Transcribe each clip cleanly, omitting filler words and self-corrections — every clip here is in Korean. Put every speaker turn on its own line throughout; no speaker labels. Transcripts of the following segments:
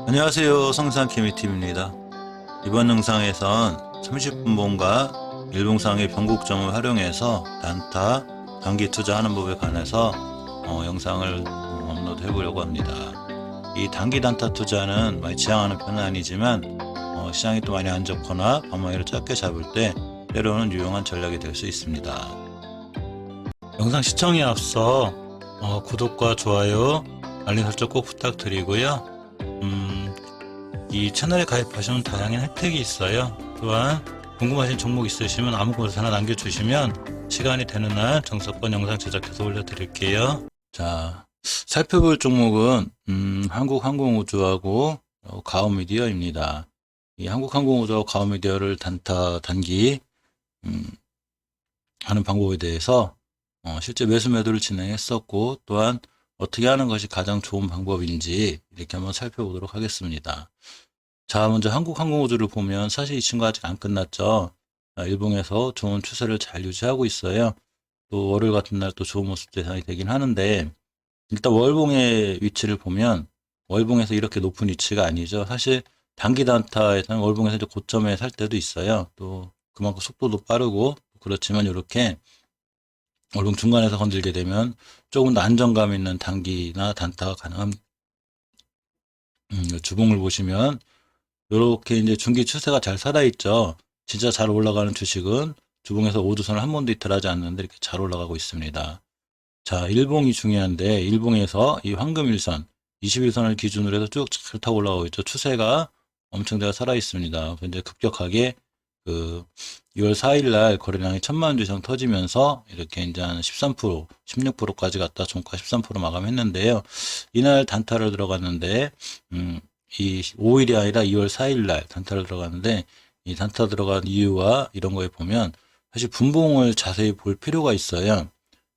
안녕하세요, 성산케미팀입니다. 이번 영상에선 30분봉과 일봉상의 변곡점을 활용해서 단타, 단기 투자하는 법에 관해서 영상을 업로드 해보려고 합니다. 이 단기 단타 투자는 많이 지향하는 편은 아니지만 시장이 또 많이 안 좋거나 방망이를 짧게 잡을 때 때로는 유용한 전략이 될 수 있습니다. 영상 시청에 앞서 구독과 좋아요, 알림 설정 꼭 부탁드리고요. 이 채널에 가입하시면 다양한 혜택이 있어요. 또한 궁금하신 종목 있으시면 아무것이나 남겨주시면 시간이 되는 날 정석권 영상 제작해서 올려드릴게요. 자, 살펴볼 종목은 한국항공우주하고 가오미디어입니다. 이 한국항공우주하고 가오미디어를 단타 단기 하는 방법에 대해서 실제 매수 매도를 진행했었고, 또한 어떻게 하는 것이 가장 좋은 방법인지 이렇게 한번 살펴보도록 하겠습니다. 자, 먼저 한국항공우주를 보면 사실 이 친구 아직 안 끝났죠. 일봉에서 좋은 추세를 잘 유지하고 있어요. 또 월요일 같은 날 또 좋은 모습 대상이 되긴 하는데, 일단 월봉의 위치를 보면 월봉에서 이렇게 높은 위치가 아니죠. 사실 단기 단타에서는 월봉에서 이제 고점에 살 때도 있어요. 또 그만큼 속도도 빠르고 그렇지만 이렇게 월봉 중간에서 건들게 되면 조금 더 안정감 있는 단기나 단타가 가능한 주봉을 보시면 이렇게 이제 중기 추세가 잘 살아있죠. 진짜 잘 올라가는 주식은 주봉에서 5주선을 한 번도 이탈하지 않는데 이렇게 잘 올라가고 있습니다. 자, 일봉이 중요한데 일봉에서 이 황금일선 21선을 기준으로 해서 쭉 잘 타고 올라가고 있죠. 추세가 엄청 잘 살아 있습니다. 이제 급격하게 그 6월 4일 날 거래량이 1000만 주 이상 터지면서 이렇게 이제 한 13%, 16%까지 갔다 종가 13% 마감했는데요. 이날 단타를 들어갔는데 이 5일이 아니라 2월 4일 날 단타를 들어갔는데 이 단타 들어간 이유와 이런 거에 보면 사실 분봉을 자세히 볼 필요가 있어요.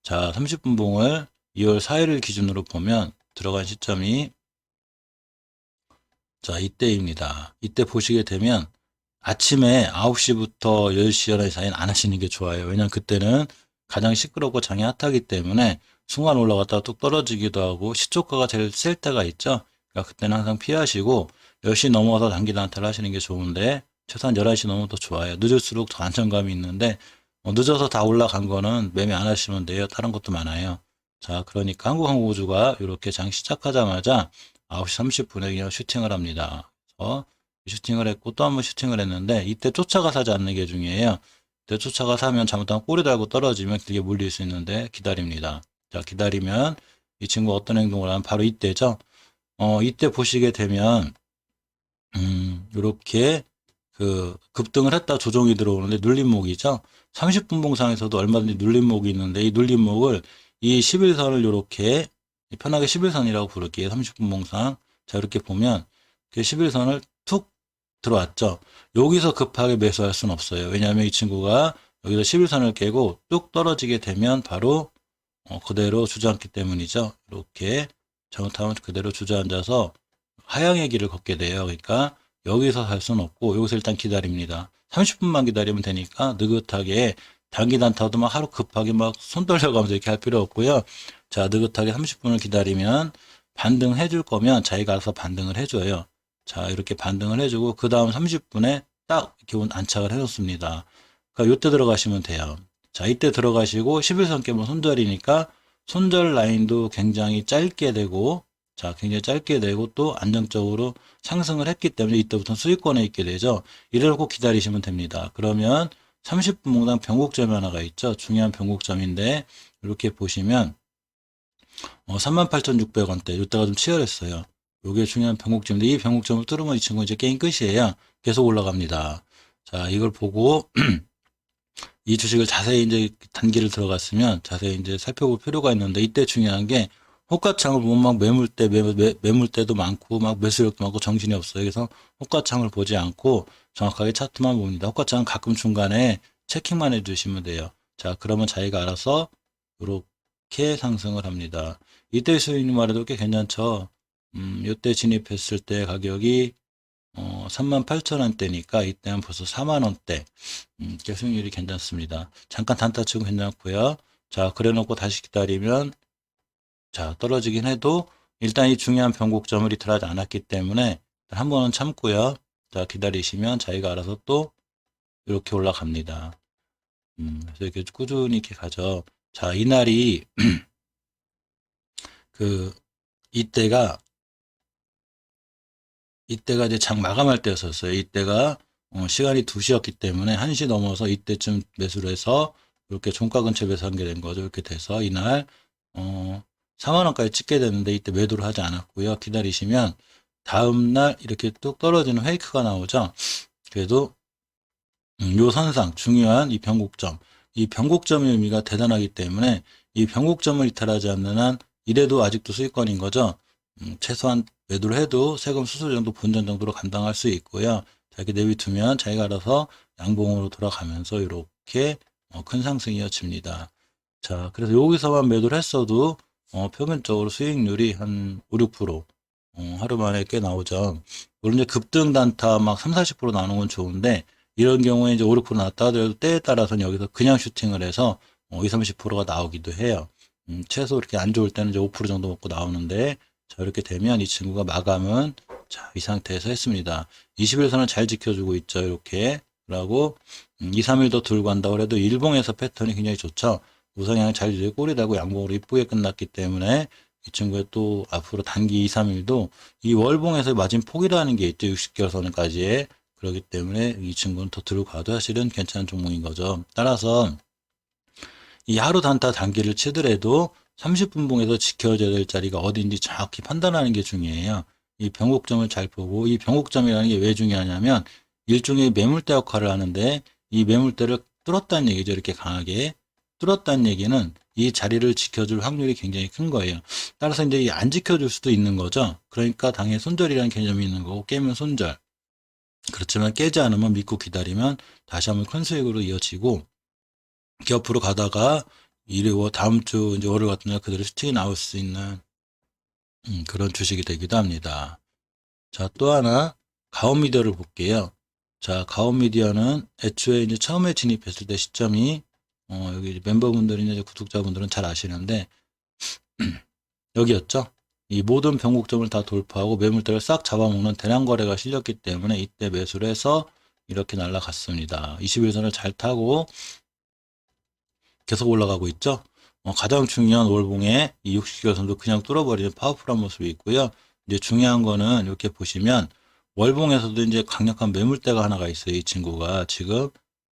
자, 30분봉을 2월 4일을 기준으로 보면 들어간 시점이 자, 이때입니다. 이때 보시게 되면 아침에 9시부터 10시, 11시 사이는 안 하시는 게 좋아요. 왜냐면 그때는 가장 시끄럽고 장이 핫하기 때문에 순간 올라갔다가 뚝 떨어지기도 하고 시초가가 제일 셀 때가 있죠. 그러니까 그때는 항상 피하시고 10시 넘어서 단기 단타를 하시는 게 좋은데 최소한 11시 넘으면 더 좋아요. 늦을수록 더 안정감이 있는데 늦어서 다 올라간 거는 매매 안 하시면 돼요. 다른 것도 많아요. 자, 그러니까 한국항공우주가 이렇게 장 시작하자마자 9시 30분에 그냥 슈팅을 합니다. 그래서 슈팅을 했고 또 한 번 슈팅을 했는데 이때 쫓아가 사지 않는 게 중요해요. 이때 쫓아가 사면 잘못하면 꼬리 달고 떨어지면 길게 물릴 수 있는데 기다립니다. 자, 기다리면 이 친구 어떤 행동을 하면 바로 이때죠. 이때 보시게 되면 요렇게 그 급등을 했다 조정이 들어오는데 눌림목이죠. 30분 봉상에서도 얼마든지 눌림목이 있는데 이 눌림목을 이 11선을 요렇게 편하게 11선이라고 부를게요. 30분 봉상. 자, 이렇게 보면 그 11선을 툭 들어왔죠. 여기서 급하게 매수할 수는 없어요. 왜냐하면 이 친구가 여기서 11선을 깨고 뚝 떨어지게 되면 바로 그대로 주저앉기 때문이죠. 이렇게 잘못하면 그대로 주저앉아서 하향의 길을 걷게 돼요. 그러니까 여기서 살 수는 없고 여기서 일단 기다립니다. 30분만 기다리면 되니까 느긋하게 단기 단타도 막 하루 급하게 막 손 떨려가면서 이렇게 할 필요 없고요. 자, 느긋하게 30분을 기다리면 반등해 줄 거면 자기가 알아서 반등을 해줘요. 자, 이렇게 반등을 해주고 그 다음 30분에 딱 기본 안착을 해놓습니다. 그러니까 이때 들어가시면 돼요. 자, 이때 들어가시고 11선 깨면 손절이니까 손절 라인도 굉장히 짧게 되고 자, 굉장히 짧게 되고 또 안정적으로 상승을 했기 때문에 이때부터 수익권에 있게 되죠. 이를 꼭 기다리시면 됩니다. 그러면 30분봉당 변곡점이 하나가 있죠. 중요한 변곡점인데 이렇게 보시면 38,600원대 이때가 좀 치열했어요. 이게 중요한 변곡점인데 이 변곡점을 뚫으면 이 친구 이제 게임 끝이에요. 계속 올라갑니다. 자, 이걸 보고 이 주식을 자세히 이제 단기를 들어갔으면 자세히 이제 살펴볼 필요가 있는데 이때 중요한 게 호가창을 보면 막 매물대도 많고 막 매수력도 많고 정신이 없어요. 그래서 호가창을 보지 않고 정확하게 차트만 봅니다. 호가창은 가끔 중간에 체킹만 해주시면 돼요. 자, 그러면 자기가 알아서 이렇게 상승을 합니다. 이때 수익률 말해도 꽤 괜찮죠. 이때 진입했을 때 가격이 38,000원대니까 이때는 벌써 4만원대. 수익률이 괜찮습니다. 잠깐 단타 치고 괜찮고요. 자, 그래 놓고 다시 기다리면 자, 떨어지긴 해도 일단 이 중요한 변곡점을 이탈하지 않았기 때문에 한 번은 참고요. 자, 기다리시면 자기가 알아서 또 이렇게 올라갑니다. 그래서 이렇게 꾸준히 이렇게 가죠. 자, 이날이 그 이때가 이제 장 마감할 때였었어요. 이때가 시간이 2시였기 때문에 1시 넘어서 이때쯤 매수를 해서 이렇게 종가 근처에 매수한 게 된 거죠. 이렇게 돼서 이날 4만 원까지 찍게 됐는데 이때 매도를 하지 않았고요. 기다리시면 다음날 이렇게 뚝 떨어지는 페이크가 나오죠. 그래도 요 선상 중요한 이 변곡점, 이 변곡점의 의미가 대단하기 때문에 이 변곡점을 이탈하지 않는 한 이래도 아직도 수익권인 거죠. 최소한 매도를 해도 세금 수수료 정도 본전 정도로 감당할 수 있고요. 자, 이렇게 내비두면 자기가 알아서 양봉으로 돌아가면서 이렇게 큰 상승이 이어집니다. 자, 그래서 여기서만 매도를 했어도 평균적으로 수익률이 한 5, 6% 하루 만에 꽤 나오죠. 물론 이제 급등 단타 막 3, 40% 나오는 건 좋은데 이런 경우에 이제 5, 6% 나왔다 하더라도 때에 따라서는 여기서 그냥 슈팅을 해서 2, 30%가 나오기도 해요. 최소 이렇게 안 좋을 때는 이제 5% 정도 먹고 나오는데 자, 이렇게 되면 이 친구가 마감은 자, 이 상태에서 했습니다. 20일선을 잘 지켜주고 있죠. 이렇게. 그러고 2, 3일 더 들고 간다고 해도 일봉에서 패턴이 굉장히 좋죠. 우상향을 잘 유지해 꼬리 달고 양봉으로 이쁘게 끝났기 때문에 이 친구의 또 앞으로 단기 2, 3일도 이 월봉에서 마진 폭이라는 게 있죠. 60개월 선까지의. 그렇기 때문에 이 친구는 더 들고 가도 사실은 괜찮은 종목인 거죠. 따라서 이 하루 단타 단기를 치더라도 30분봉에서 지켜져야 될 자리가 어디인지 정확히 판단하는 게 중요해요. 이 변곡점을 잘 보고 이 변곡점이라는 게 왜 중요하냐면 일종의 매물대 역할을 하는데 이 매물대를 뚫었다는 얘기죠. 이렇게 강하게 뚫었다는 얘기는 이 자리를 지켜줄 확률이 굉장히 큰 거예요. 따라서 이제 안 지켜줄 수도 있는 거죠. 그러니까 당연히 손절이라는 개념이 있는 거고 깨면 손절. 그렇지만 깨지 않으면 믿고 기다리면 다시 한번 큰 수익으로 이어지고 옆으로 가다가 다음 주 이제 월요일 같은 날 그대로 슈팅이 나올 수 있는 그런 주식이 되기도 합니다. 자, 또 하나 가온미디어를 볼게요. 자, 가온미디어는 애초에 이제 처음에 진입했을 때 시점이 여기 멤버분들이나 구독자분들은 잘 아시는데 여기였죠. 이 모든 변곡점을 다 돌파하고 매물대를 싹 잡아먹는 대량 거래가 실렸기 때문에 이때 매수를 해서 이렇게 날아갔습니다. 21선을 잘 타고 계속 올라가고 있죠. 가장 중요한 월봉에 이 60개월 선도 그냥 뚫어버리는 파워풀한 모습이 있고요. 이제 중요한 거는 이렇게 보시면 월봉에서도 이제 강력한 매물대가 하나가 있어요. 이 친구가 지금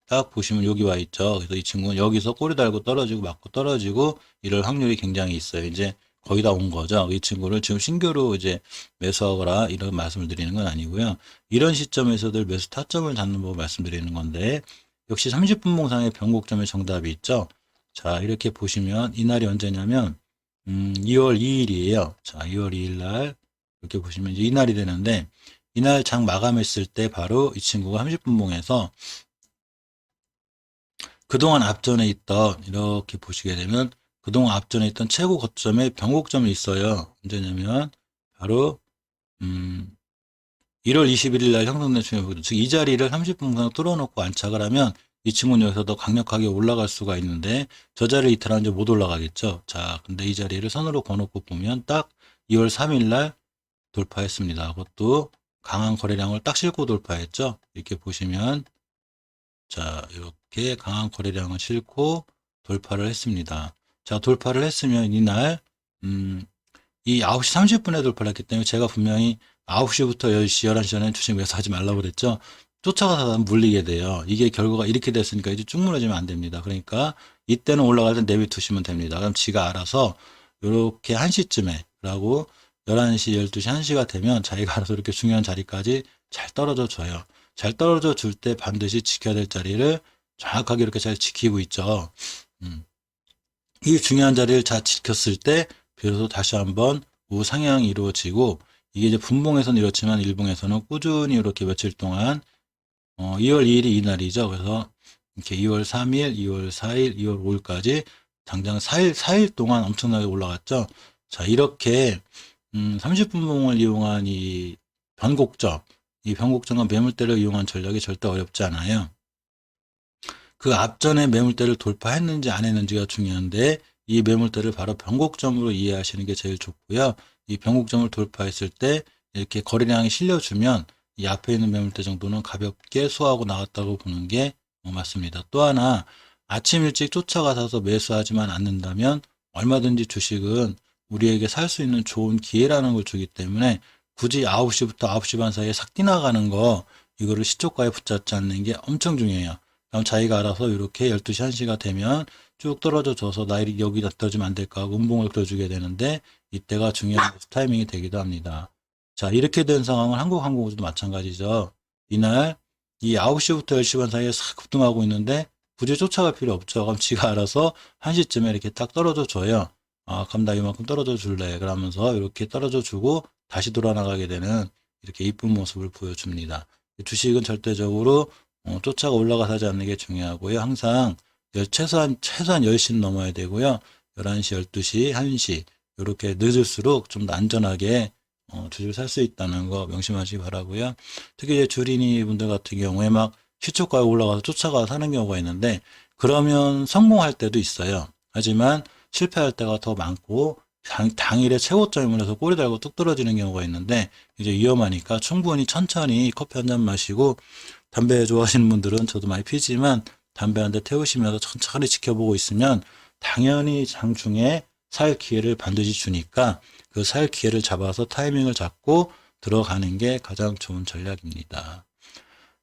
딱 보시면 여기 와 있죠. 그래서 이 친구는 여기서 꼬리 달고 떨어지고 맞고 떨어지고 이럴 확률이 굉장히 있어요. 이제 거의 다 온 거죠. 이 친구를 지금 신규로 이제 매수하거나 이런 말씀을 드리는 건 아니고요. 이런 시점에서들 매수 타점을 잡는 법을 말씀드리는 건데 역시 30분 봉상의 변곡점의 정답이 있죠. 자, 이렇게 보시면 이날이 언제냐면 2월 2일이에요. 자, 2월 2일 날 이렇게 보시면 이제 이날이 되는데 이날 장 마감했을 때 바로 이 친구가 30분 봉에서 그동안 앞전에 있던 이렇게 보시게 되면 그동안 앞전에 있던 최고 고점에 변곡점이 있어요. 언제냐면 바로 1월 21일 날 형성된 중요부도 즉 이 자리를 30분 이상 뚫어놓고 안착을 하면 이 친구는 여기서 더 강력하게 올라갈 수가 있는데 저 자리를 이탈하면 이제 못 올라가겠죠. 자, 근데 이 자리를 선으로 거놓고 보면 딱 2월 3일 날 돌파했습니다. 그것도 강한 거래량을 딱 싣고 돌파했죠. 이렇게 보시면 자, 이렇게 강한 거래량을 싣고 돌파를 했습니다. 자, 돌파를 했으면 이날 이 9시 30분에 돌파를 했기 때문에 제가 분명히 9시부터 10시, 11시 전에 주식 매수하지 말라고 그랬죠. 쫓아가서 물리게 돼요. 이게 결과가 이렇게 됐으니까 이제 쭉 무너지면 안 됩니다. 그러니까 이때는 올라갈 때 내비두시면 됩니다. 그럼 지가 알아서 이렇게 1시쯤에 라고 11시, 12시, 1시가 되면 자기가 알아서 이렇게 중요한 자리까지 잘 떨어져 줘요. 잘 떨어져 줄 때 반드시 지켜야 될 자리를 정확하게 이렇게 잘 지키고 있죠. 이 중요한 자리를 잘 지켰을 때 비로소 다시 한번 우상향이 이루어지고 이게 이제 분봉에서는 이렇지만 일봉에서는 꾸준히 이렇게 며칠 동안 2월 2일이 이날이죠. 그래서 이렇게 2월 3일, 2월 4일, 2월 5일까지 당장 4일 동안 엄청나게 올라갔죠. 자, 이렇게 30분봉을 이용한 이 변곡점과 매물대를 이용한 전략이 절대 어렵지 않아요. 그 앞전에 매물대를 돌파했는지 안 했는지가 중요한데 이 매물대를 바로 변곡점으로 이해하시는 게 제일 좋고요. 이 변곡점을 돌파했을 때 이렇게 거래량이 실려주면 이 앞에 있는 매물대 정도는 가볍게 소화하고 나왔다고 보는 게 맞습니다. 또 하나 아침 일찍 쫓아가서 매수하지만 않는다면 얼마든지 주식은 우리에게 살 수 있는 좋은 기회라는 걸 주기 때문에 굳이 9시부터 9시 반 사이에 싹 뛰나가는 거 이거를 시초가에 붙잡지 않는 게 엄청 중요해요. 그럼 자기가 알아서 이렇게 12시 1시가 되면 쭉 떨어져 줘서 나 여기 떨어지면 안 될까 하고 음봉을 그려주게 되는데 이때가 중요한 타이밍이 되기도 합니다. 자, 이렇게 된 상황은 한국항공우주도 마찬가지죠. 이날 이 9시부터 10시 반 사이에 싹 급등하고 있는데 굳이 쫓아갈 필요 없죠. 그럼 지가 알아서 1시쯤에 이렇게 딱 떨어져 줘요. 아, 그럼 나 이만큼 떨어져 줄래? 그러면서 이렇게 떨어져 주고 다시 돌아나가게 되는 이렇게 이쁜 모습을 보여줍니다. 주식은 절대적으로 쫓아가 올라가서 하지 않는 게 중요하고요. 항상 최소한 10시는 넘어야 되고요. 11시, 12시, 1시 이렇게 늦을수록 좀 더 안전하게 주식을 살 수 있다는 거 명심하시기 바라고요. 특히 이제 주린이 분들 같은 경우에 막 시초가에 올라가서 쫓아가 사는 경우가 있는데 그러면 성공할 때도 있어요. 하지만 실패할 때가 더 많고 당일에 최고점을 해서 꼬리 달고 뚝 떨어지는 경우가 있는데 이제 위험하니까 충분히 천천히 커피 한 잔 마시고 담배 좋아하시는 분들은 저도 많이 피지만 담배 한 대 태우시면서 천천히 지켜보고 있으면 당연히 장중에 살 기회를 반드시 주니까 그 살 기회를 잡아서 타이밍을 잡고 들어가는 게 가장 좋은 전략입니다.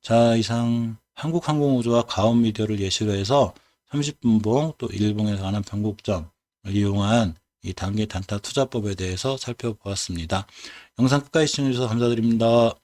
자, 이상 한국항공우주와 가온미디어를 예시로 해서 30분봉 또 1봉에서 관한 변곡점을 이용한 이 단기 단타 투자법에 대해서 살펴보았습니다. 영상 끝까지 시청해주셔서 감사드립니다.